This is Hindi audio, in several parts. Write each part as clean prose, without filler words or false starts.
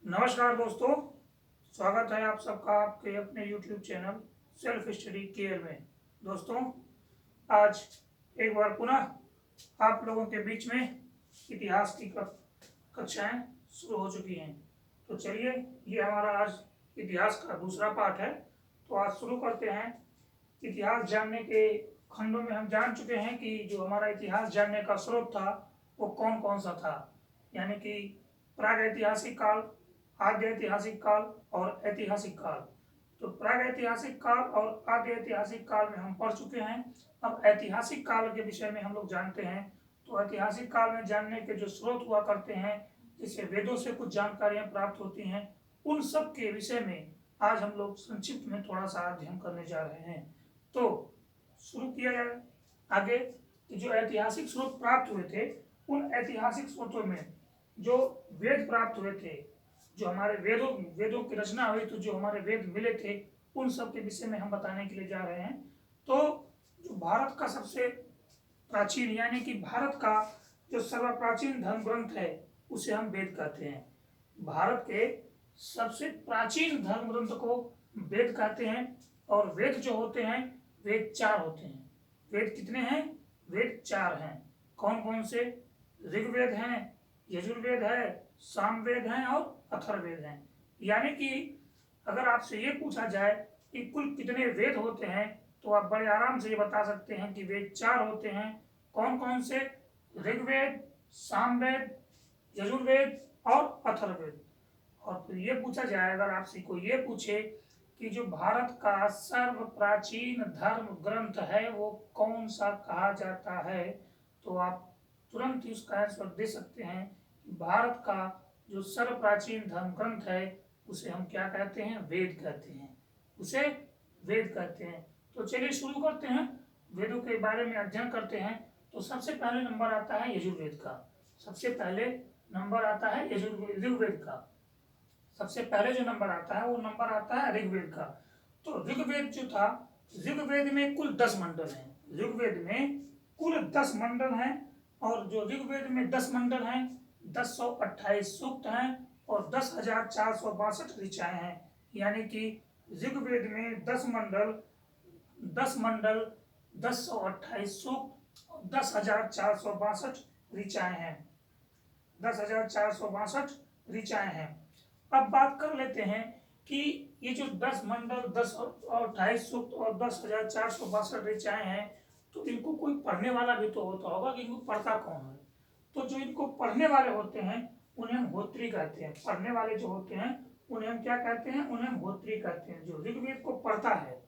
नमस्कार दोस्तों, स्वागत है आप सबका आपके अपने YouTube channel self study care में। दोस्तों, आज एक बार पुनः आप लोगों के बीच में इतिहास की कक्षाएं शुरू हो चुकी हैं। तो चलिए, ये हमारा आज इतिहास का दूसरा पार्ट है। तो आज शुरू करते हैं। इतिहास जानने के खंडों में हम जान चुके हैं कि जो हमारा इतिहास जानने का स्रोत था वो कौन कौन सा था, यानी कि प्रागैतिहासिक काल, आद्य ऐतिहासिक काल और ऐतिहासिक काल। तो प्रागैतिहासिक काल और आद्य ऐतिहासिक काल में हम पढ़ चुके हैं। अब ऐतिहासिक काल के विषय में हम लोग जानते हैं। तो ऐतिहासिक काल में जानने के जो स्रोत हुआ करते हैं, जिससे वेदों से कुछ जानकारियां प्राप्त होती हैं, उन सब के विषय में आज हम लोग संक्षिप्त में थोड़ा सा अध्ययन करने जा रहे हैं। तो शुरू किया जाए आगे कि जो ऐतिहासिक स्रोत प्राप्त हुए थे, उन ऐतिहासिक स्रोतों में जो वेद प्राप्त हुए थे, जो हमारे वेदों की रचना हुई, तो जो हमारे वेद मिले थे, उन सब के विषय में हम बताने के लिए जा रहे हैं। तो जो भारत का सबसे प्राचीन, यानी कि भारत का जो सर्वप्राचीन धर्म ग्रंथ है, उसे हम वेद कहते हैं। भारत के सबसे प्राचीन धर्म ग्रंथ को वेद कहते हैं। और वेद जो होते हैं, वेद 4 होते हैं। वेद कितने हैं? वेद 4 हैं। कौन कौन से? ऋग्वेद हैं, यजुर्वेद है, सामवेद हैं और अथर्ववेद हैं। यानी कि अगर आपसे ये पूछा जाए कि कुल कितने वेद होते हैं, तो आप बड़े आराम से ये बता सकते हैं कि वेद 4 होते हैं। कौन कौन से? ऋग्वेद, सामवेद, यजुर्वेद और अथर्ववेद। और फिर ये पूछा जाए, अगर आपसे कोई ये पूछे कि जो भारत का सर्व प्राचीन धर्म ग्रंथ है वो कौन सा कहा जाता है, तो आप तुरंत ही उसका आंसर दे सकते हैं कि भारत का जो सर्व प्राचीन धर्म ग्रंथ है उसे हम क्या कहते हैं? वेद कहते हैं। उसे वेद कहते हैं। तो चलिए शुरू करते हैं, वेदों के बारे में अध्ययन करते हैं। तो सबसे पहले नंबर आता है यजुर्वेद का। सबसे पहले नंबर आता है ऋग्वेद का। सबसे पहले जो नंबर आता है वो नंबर आता है ऋग्वेद का। तो ऋग्वेद जो था, ऋग्वेद में कुल 10 मंडल हैं। ऋग्वेद में कुल 10 मंडल हैं। और जो ऋग्वेद में 10 मंडल हैं, 1028 सूक्त हैं और 10,462 ऋचाएं हैं। यानी कि ऋग्वेद में 10 मंडल, 1028 सूक्त और 10,462 ऋचाएं हैं। 10,462 ऋचाएं हैं। अब बात कर लेते हैं कि ये जो 10 मंडल, 1028 सूक्त और 10,462 ऋचाएं हैं, तो इनको कोई पढ़ने वाला भी तो होता होगा कि इनको पढ़ता कौन है। तो जो इनको पढ़ने वाले होते हैं उन्हें हम होत्री कहते हैं। पढ़ने वाले जो होते हैं उन्हें हम क्या कहते हैं? उन्हें हम होत्री कहते हैं। जो ऋग्वेद को पढ़ता है,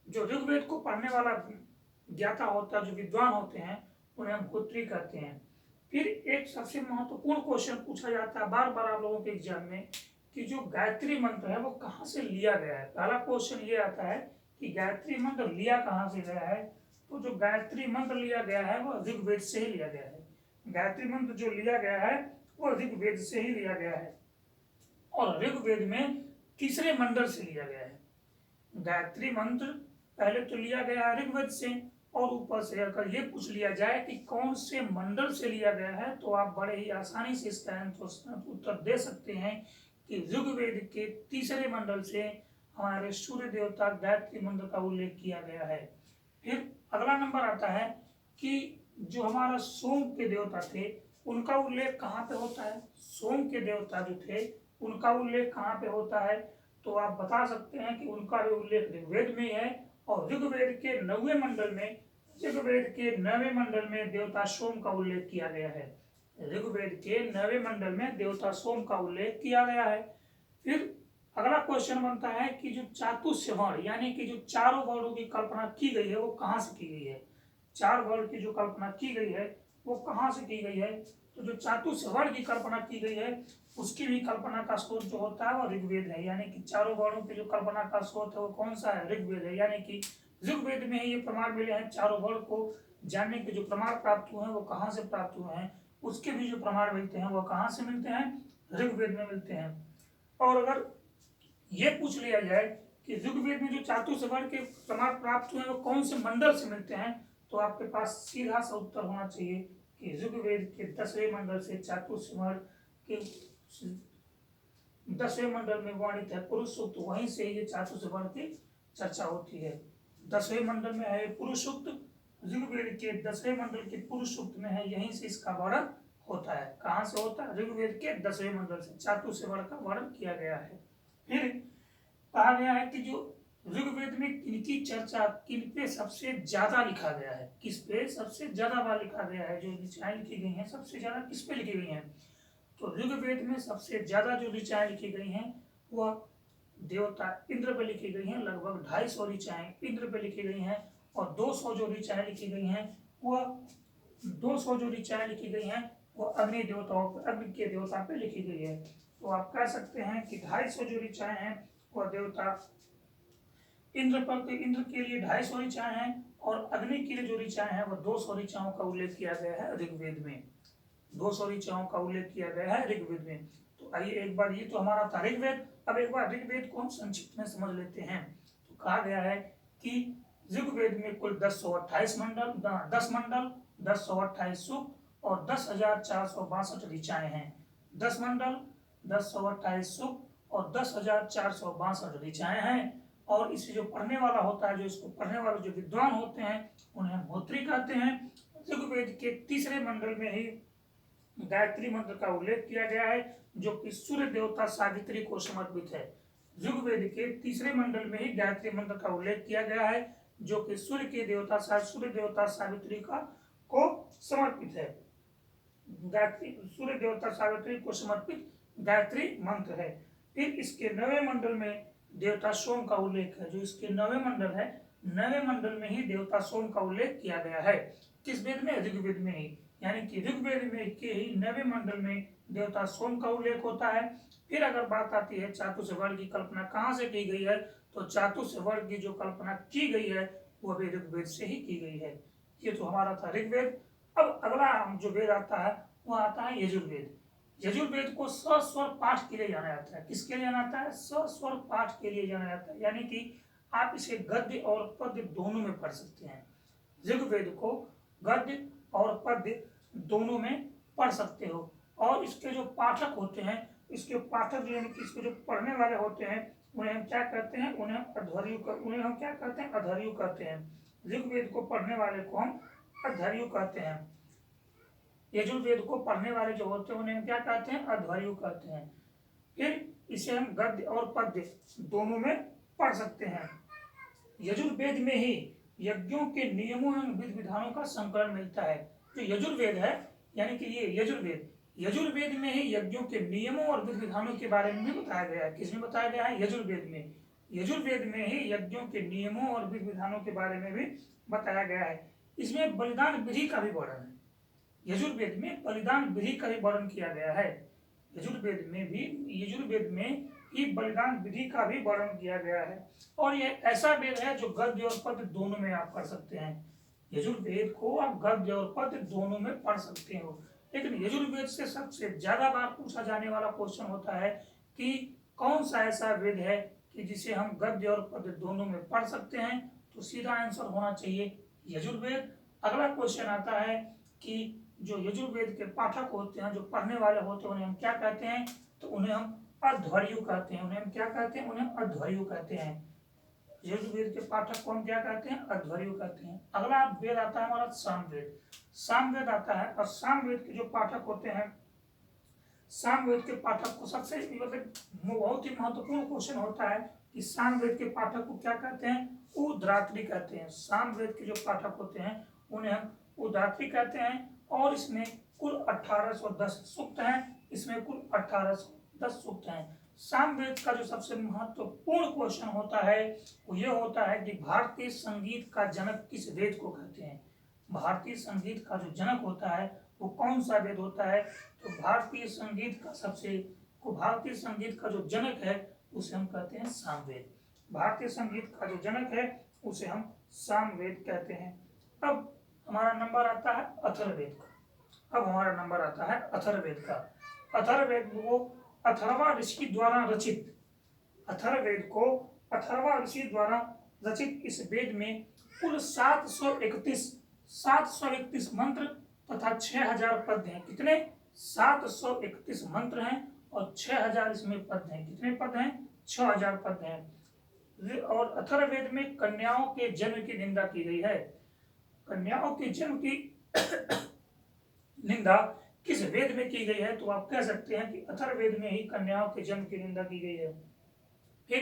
जो ऋग्वेद को पढ़ने वाला ज्ञाता होता है, जो विद्वान होते हैं, उन्हें हम होत्री कहते हैं। फिर एक सबसे महत्वपूर्ण क्वेश्चन पूछा जाता है बार बार आप लोगों के एग्जाम में कि जो गायत्री मंत्र है वो कहाँ से लिया गया है। पहला क्वेश्चन ये आता है कि गायत्री मंत्र लिया कहाँ से गया है। तो जो गायत्री मंत्र लिया गया है वो ऋग्वेद से ही लिया गया है। गायत्री मंत्र जो लिया गया है वो ऋग्वेद से ही लिया गया है। और ऋग्वेद में तीसरे मंडल से लिया गया है। गायत्री मंत्र पहले तो लिया गया है ऋग्वेद से, और ऊपर से अगर ये पूछ लिया जाए कि कौन से मंडल से लिया गया है, तो आप बड़े ही आसानी से इसका उत्तर दे सकते हैं कि ऋग्वेद के तीसरे मंडल से हमारे सूर्य देवता गायत्री मंत्र का उल्लेख किया गया है। फिर अगला नंबर आता है कि जो हमारा सोम के देवता थे उनका उल्लेख कहाँ पे होता है। सोम के देवता जो थे उनका उल्लेख कहाँ पे होता है, तो आप बता सकते हैं कि उनका भी उल्लेख ऋग्वेद में है। और ऋग्वेद के 9वें मंडल में, ऋग्वेद के 9वें मंडल में देवता सोम का उल्लेख किया गया है। ऋग्वेद के 9वें मंडल में देवता सोम का उल्लेख किया गया है। फिर अगला क्वेश्चन बनता है कि जो चातुर्स्य वर्ण, यानी कि जो चारों वर्णों की कल्पना की गई है वो कहाँ से की गई है। 4 वर्ण की जो कल्पना की गई है वो कहाँ से की गई है। तो जो चातुर्स्य वर्ण की कल्पना की गई है उसकी भी कल्पना का स्रोत जो होता है वो ऋग्वेद है। यानी कि चारों वर्णों की जो कल्पना का स्रोत है वो कौन सा है? ऋग्वेद है। यानी कि ऋग्वेद में ही ये प्रमाण मिले हैं। चारों वर्ण को जानने के जो प्रमाण प्राप्त हुए हैं वो कहाँ से प्राप्त हुए हैं, उसके भी जो प्रमाण मिलते हैं वो कहाँ से मिलते हैं? ऋग्वेद में मिलते हैं। और अगर ये पूछ लिया जाए कि ऋग्वेद में जो चातुर्स्य वर्ण के प्रमाण प्राप्त हुए हैं वो कौन से मंडल से मिलते हैं, तो आपके पास सीधा सा उत्तर होना चाहिए कि ऋग्वेद के 10वें मंडल से चातुर्स्य वर्ण के 10वें मंडल में वर्णित है पुरुष सूक्त, वहीं से ये चातु से वर्ण की चर्चा होती है। 10वें मंडल में है पुरुष सूक्त, ऋग्वेद के 10वें मंडल के पुरुष सूक्त में है, यहीं से इसका वर्णन होता है। कहाँ से होता है? ऋग्वेद के 10वें मंडल से चातु से वर्ण का वर्णन किया गया है। फिर कहा गया है कि जो ऋग्वेद में किनकी चर्चा, किन पे सबसे ज्यादा लिखा गया है, किस पे सबसे ज्यादा बार लिखा गया है, जो ऋचाएं लिखी गई हैं सबसे ज्यादा किस पे लिखी गई हैं? तो ऋग्वेद में सबसे ज्यादा जो ऋचाएं लिखी गई हैं वह देवता इंद्र पे लिखी गई हैं। लगभग 250 ऋचाएं इंद्र पे लिखी गई हैं, और 200 जो ऋचाएं लिखी गई हैं वह 200 जो ऋचाएं लिखी गई हैं वो अग्नि देवताओं पर, अग्नि के देवता पे लिखी गई है। तो आप कह सकते हैं कि 250 जो ऋचाएं हैं वह देवता इंद्र पर, इंद्र के लिए 250 ऋचाएं हैं, और अग्नि के लिए जो ऋचाएं हैं वह 200 ऋचाओं का उल्लेख किया गया है ऋग्वेद में। 200 ऋचाओं का उल्लेख किया गया है ऋग्वेद में। तो आइए एक बार, ये तो हमारा था ऋग्वेद। अब एक बार ऋग्वेद को हम संक्षिप्त में समझ लेते हैं। तो कहा गया है कि ऋग्वेद में कुल 1028 मंडल, 10 मंडल, 1028 सूक्त और 10,462 ऋचाएं हैं। 10 मंडल, 1028 सूक्त और 10,462 ऋचाएं हैं। और इसे जो पढ़ने वाला होता है, जो इसको पढ़ने वाले जो विद्वान होते हैं उन्हें होत्री कहते हैं। ऋग्वेद के 3रे मंडल में ही गायत्री मंत्र का उल्लेख किया गया है, जो कि सूर्य देवता सावित्री को समर्पित है। ऋग्वेद के 3रे मंडल में ही गायत्री मंत्र का उल्लेख किया गया है, जो कि सूर्य देवता सावित्री को समर्पित है। गायत्री सूर्य देवता सावित्री को समर्पित गायत्री मंत्र है। फिर इसके 9वें मंडल में देवता सोम का उल्लेख है। जो इसके 9वें मंडल है, 9वें मंडल में ही देवता सोम का उल्लेख किया गया है। किस वेद में? ऋग्वेद में ही। यानी कि ऋग्वेद में के ही 9वें मंडल में देवता सोम का उल्लेख होता है। फिर अगर बात आती है चातुर्स वर्ण की कल्पना कहाँ से की गई है, तो चातुर्स वर्ण की जो कल्पना की गई है वह भी ऋग्वेद से ही की गई है। ये तो हमारा था ऋग्वेद। अब अगला जो वेद आता है वह आता है यजुर्वेद। यजुर्वेद को सस्वर पाठ के लिए जाना जाता है। किसके लिए जाना जाता है? सस्वर पाठ के लिए जाना जाता है। यानी कि आप इसे गद्य और पद्य दोनों में पढ़ सकते हैं। ऋग्वेद को गद्य और पद्य दोनों में पढ़ सकते हो। और इसके जो पाठक होते हैं, इसके पाठक यानी कि इसके जो पढ़ने वाले होते हैं उन्हें हम क्या कहते हैं? उन्हें हम क्या कहते हैं? अध्वर्यु कहते हैं। ऋग्वेद को पढ़ने वाले को हम अध्वर्यु कहते हैं। यजुर्वेद को पढ़ने वाले जो होते हैं उन्हें हम क्या कहते हैं? अध्वर्यु कहते हैं। फिर इसे हम गद्य और पद्य दोनों में पढ़ सकते हैं। यजुर्वेद में ही यज्ञों के नियमों एवं विधि विधानों का संकलन मिलता है। जो यजुर्वेद है, यानी कि ये यजुर्वेद में ही यज्ञों के नियमों और विधि विधानों के बारे में भी बताया गया है। किसमें बताया गया है? यजुर्वेद में। यजुर्वेद में ही यज्ञों के नियमों और विधि विधानों के बारे में भी बताया गया है। इसमें बलिदान विधि का भी वर्णन है। यजुर्वेद में बलिदान विधि का भी वर्णन किया गया है। यजुर्वेद में ही बलिदान विधि का भी वर्णन किया गया है। और यह ऐसा वेद है जो गद्य और पद्य दोनों में आप पढ़ सकते हैं। यजुर्वेद को आप गद्य और पद्य दोनों में पढ़ सकते हो। लेकिन यजुर्वेद से सबसे ज्यादा बार पूछा जाने वाला क्वेश्चन होता है कि कौन सा ऐसा वेद है कि जिसे हम गद्य और पद्य दोनों में पढ़ सकते हैं? तो सीधा आंसर होना चाहिए यजुर्वेद। अगला क्वेश्चन आता है कि जो यजुर्वेद के पाठक होते हैं, जो पढ़ने वाले होते हैं, उन्हें हम क्या कहते हैं? तो उन्हें हम अध्वर्यु कहते हैं। उन्हें हम क्या कहते हैं? उन्हें अध्वर्यु कहते हैं। यजुर्वेद के पाठक को हम क्या कहते हैं? अध्वर्यु कहते हैं। अगला वेद आता है हमारा सामवेद। सामवेद आता है, और सामवेद के जो पाठक होते हैं, सामवेद के पाठक को सबसे बहुत ही महत्वपूर्ण क्वेश्चन होता है कि सामवेद के पाठक को क्या कहते हैं? उद्रात्री कहते हैं। सामवेद के जो पाठक होते हैं उन्हें हम उद्रात्री कहते हैं। और इसमें कुल 1810 सूक्त हैं। इसमें कुल 1810 सूक्त हैं। सामवेद का जो सबसे महत्वपूर्ण क्वेश्चन होता है वो ये होता है कि भारतीय संगीत का जनक किस वेद को कहते हैं? भारतीय संगीत का जो जनक होता है वो कौन सा वेद होता है? तो भारतीय संगीत का जो जनक है उसे हम कहते हैं सामवेद। भारतीय संगीत का जो जनक है उसे हम सामवेद कहते हैं। अब हमारा नंबर आता है अथर्ववेद का। अथर्ववेद को अथर्वा ऋषि द्वारा रचित, अथर्ववेद को अथर्वा ऋषि द्वारा रचित इस वेद में कुल 731 मंत्र तथा 6000 पद्य हैं। कितने? 731 मंत्र हैं और 6000 इसमें पद हैं। कितने पद हैं? 6000 पद हैं। और अथर्ववेद में कन्याओं के जन्म की निंदा की गई है। कन्याओं के जन्म की निंदा किस वेद में की गई है? तो आप कह सकते हैं कि अथर्ववेद में ही कन्याओं के जन्म की निंदा की गई है। फिर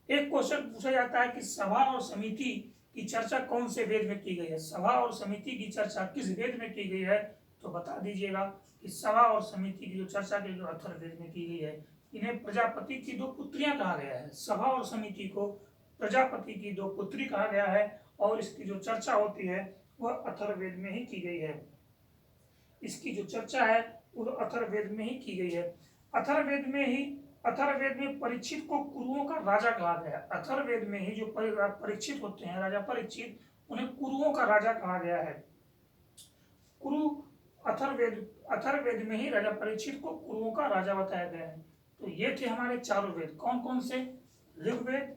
एक क्वेश्चन पूछा जाता है कि सभा और समिति की चर्चा कौन से वेद में की गई है? सभा और समिति की चर्चा किस वेद में की गई है? तो बता दीजिएगा कि सभा और समिति की जो चर्चा की गई अथर्ववेद में की गई है। इन्हें प्रजापति की दो पुत्रियां कहा गया है। सभा और समिति को प्रजापति की दो पुत्री कहा गया है और इसकी जो चर्चा होती है वह अथर्ववेद में ही की गई है। इसकी जो चर्चा है वो अथर्ववेद में ही की गई है। अथर्ववेद में परीक्षित को कुरुओं का राजा कहा गया। अथर्ववेद में ही जो परीक्षित होते हैं, राजा परीक्षित, उन्हें कुरुओं का राजा कहा गया है। कुरु अथर्ववेद में ही राजा परीक्षित को कुरुओं का राजा बताया गया है। तो ये थे हमारे चारों वेद। कौन कौन से? ऋग्वेद,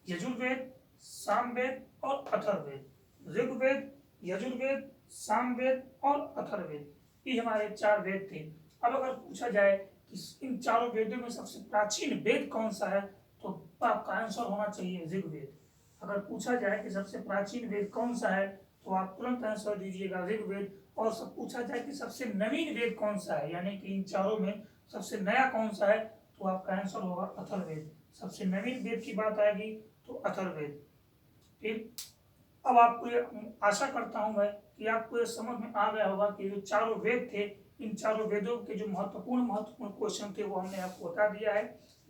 यजुर्वेद, सामवेद और अथर्ववेद। ऋग्वेद, यजुर्वेद, सामवेद और अथर्ववेद, ये हमारे 4 वेद थे। अब अगर पूछा जाए कि इन चारों वेदों में सबसे प्राचीन वेद कौन सा है, तो आपका आंसर होना चाहिए ऋग्वेद। अगर पूछा जाए कि सबसे प्राचीन वेद कौन सा है, तो आप तुरंत आंसर दीजिएगा ऋग्वेद। और सब पूछा जाए कि सबसे नवीन वेद कौन सा है, यानी कि इन चारों में सबसे नया कौन सा है, तो आपका आंसर होगा अथर्ववेद। सबसे नवीन वेद की बात आएगी तो अथर्ववेद। फिर अब आपको ये आशा करता हूं मैं कि आपको ये समझ में आ गया होगा कि जो चारों वेद थे, इन चारों वेदों के जो महत्वपूर्ण क्वेश्चन थे वो हमने आपको बता दिया है।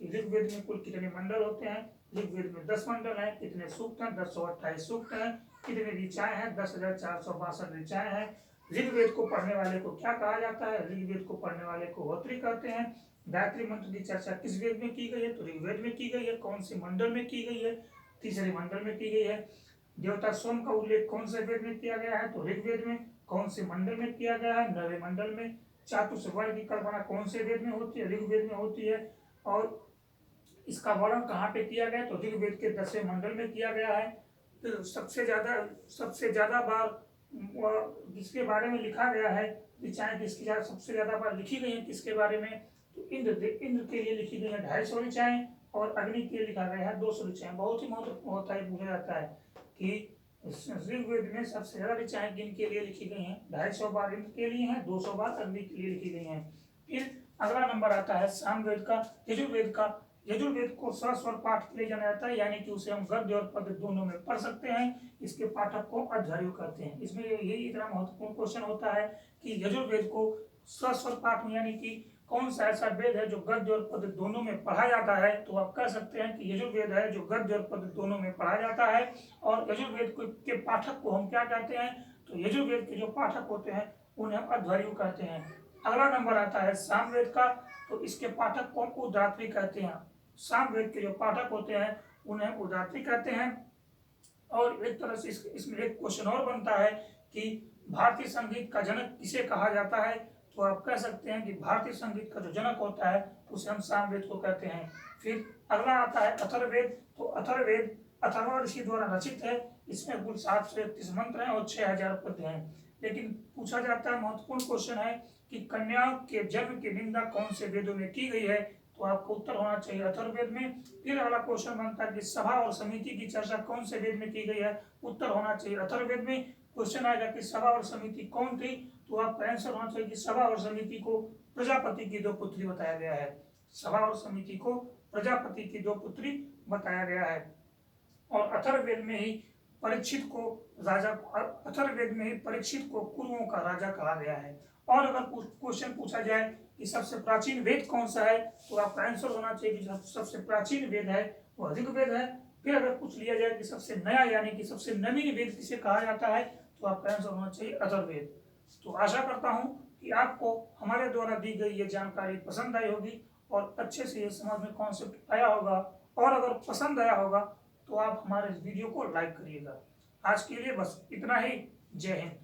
ऋग्वेद में कुल कितने मंडल होते हैं? ऋग्वेद में 10 मंडल हैं। कितने सूक्त हैं? 1028 सूक्त हैं। कितने ऋचाएं हैं? 10,462 ऋचाएं हैं। ऋग्वेद को पढ़ने वाले को क्या कहा जाता है? ऋग्वेद को पढ़ने वाले को होत्री कहते हैं। गायत्री मंत्र की चर्चा किस वेद में की गई है? तो ऋग्वेद में की गई है। कौन से मंडल में की गई है? तीसरे मंडल में की गई है। देवता सोम का उल्लेख कौन से वेद में किया गया है? तो ऋग्वेद में। कौन से मंडल में किया गया है? 9वें मंडल में। चातुर्वर्ग की कल्पना कौन से वेद में होती है? ऋग्वेद में होती है। और इसका वर्णन कहाँ पे किया गया? तो ऋग्वेद के 10वें मंडल में किया गया है। तो सबसे ज्यादा बार जिसके बारे में लिखा गया है, ऋचाएं किसकी सबसे ज्यादा बार लिखी गई है किसके बारे में? तो इंद्र के लिए लिखी गई है 250 ऋचाएं और अग्नि के लिए लिखा गया है 200 ऋचाएं। बहुत ही महत्वपूर्ण होता है, पूछा जाता है कि ऋग्वेद में सबसे ज्यादा ऋचाएं किन के लिए लिखी गई हैं? 250 बार इंद्र के लिए हैं, 200 बार अग्नि के लिए लिखी गई हैं। फिर अगला नंबर आता है सामवेद का, यजुर्वेद का। यजुर्वेद को सस्वर पाठ के लिए जाना जाता है, यानी कि उसे हम गद्य और पद्य दोनों में पढ़ सकते हैं। इसके पाठक को अध्वर्यु कहते हैं। इसमें यही इतना महत्वपूर्ण क्वेश्चन होता है कि यजुर्वेद को सस्वर पाठ में, यानी कि कौन सा ऐसा वेद है जो गद्य और पद्य दोनों में पढ़ा जाता है, तो आप कह सकते हैं कि यजुर्वेद है जो गद्य और पद्य दोनों में पढ़ा जाता है। और यजुर्वेद के पाठक को हम क्या कहते हैं? तो यजुर्वेद के जो पाठक होते हैं उन्हें हम अध्वर्यु कहते हैं। अगला नंबर आता है सामवेद का, तो इसके पाठक को हम उदात्री कहते हैं। सामवेद के जो पाठक होते हैं उन्हें उदात्री कहते हैं। और एक तरह से इसमें एक क्वेश्चन और बनता है कि भारतीय संगीत का जनक किसे कहा जाता है? तो आप कह सकते हैं कि भारतीय संगीत का जो जनक होता है उसे हम सामवेद को कहते हैं। फिर अगला आता है अथर्ववेद। तो अथर्ववेद अथर्व ऋषि द्वारा रचित है। इसमें कुल 731 मंत्र हैं और 6000 पद्य हैं। लेकिन पूछा जाता है, महत्वपूर्ण क्वेश्चन है कि कन्या के जन्म की निंदा कौन से वेदों में की गई है? तो आपको उत्तर होना चाहिए अथर्ववेद में। फिर अगला क्वेश्चन बनता है कि सभा और समिति की चर्चा कौन से वेद में की गई है? उत्तर होना चाहिए अथर्ववेद में। क्वेश्चन आएगा कि सभा और समिति कौन थी? तो आपका आंसर होना चाहिए कि सभा और समिति को प्रजापति की 2 पुत्री बताया गया है। सभा और समिति को प्रजापति की 2 पुत्री बताया गया है। और अथर्ववेद में ही परीक्षित को कुरुओं का राजा कहा गया है। और अगर क्वेश्चन पूछा जाए कि सबसे प्राचीन वेद कौन सा है, तो आपका आंसर होना चाहिए कि सबसे प्राचीन वेद है वो ऋग्वेद है। फिर अगर पूछ लिया जाए कि सबसे नया यानी कि सबसे नवीन वेद किसे कहा जाता है, तो आपका आंसर होना चाहिए अथर्ववेद। तो आशा करता हूं कि आपको हमारे द्वारा दी गई ये जानकारी पसंद आई होगी और अच्छे से ये समझ में कॉन्सेप्ट आया होगा। और अगर पसंद आया होगा तो आप हमारे इस वीडियो को लाइक करिएगा। आज के लिए बस इतना ही। जय हिंद।